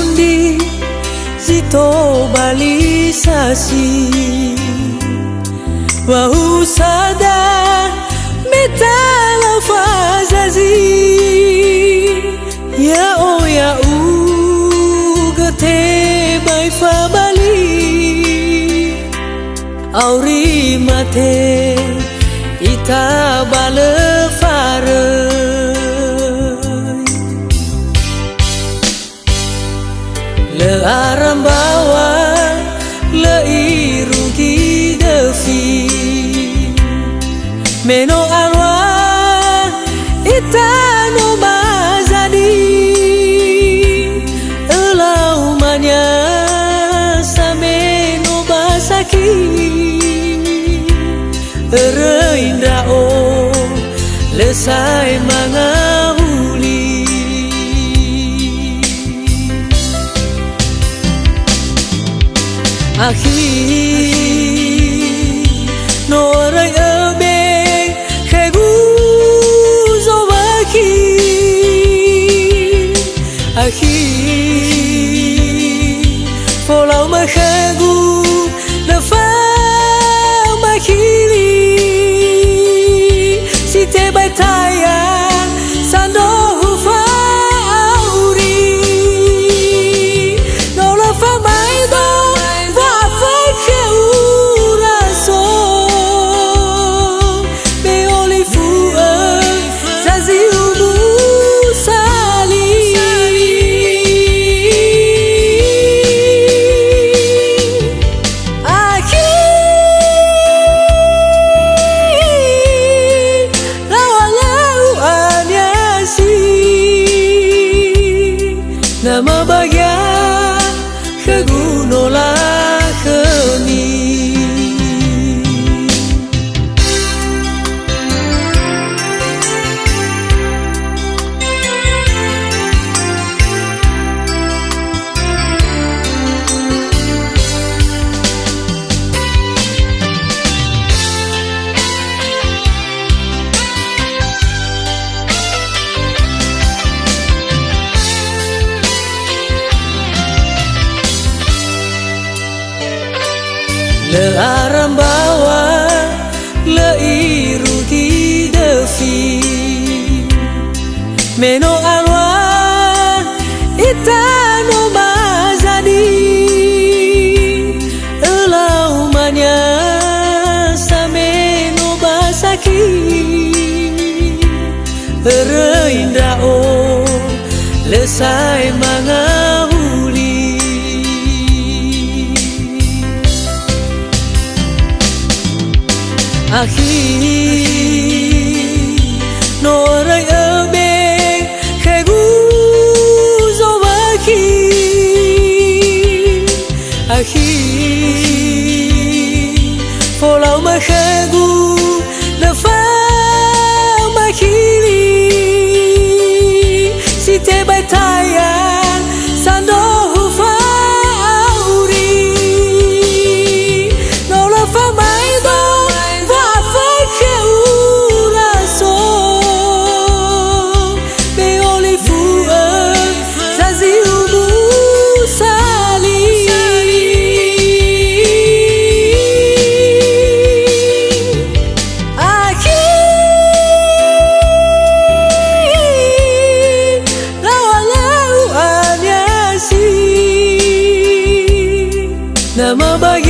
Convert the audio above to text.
mandi zito balisasi wahu sada metala fazazi ya o ya u gate bai fa bali auri mate ita bale fare le aram bawa le irugi defi meno alwa ita no mazadi elau manya sameno basaki Reinda o lesai mangahuli no rai abe khegu zovaki folau ma khegu lefa ma khili te bai tayang sando hufa auri no la fa mai do va fa che ura so be oli fu zazi ubu sali nama bagian kegunola keni le aram bawa le irugi defi meno alwa ita no mazadi elau manya sameno basaki reinda o lesai mangahuli no rai abe khegu zovaki folau ma khegu lefa ma khili si te bai tayang sando hufa auri no la fa mai do nama bagi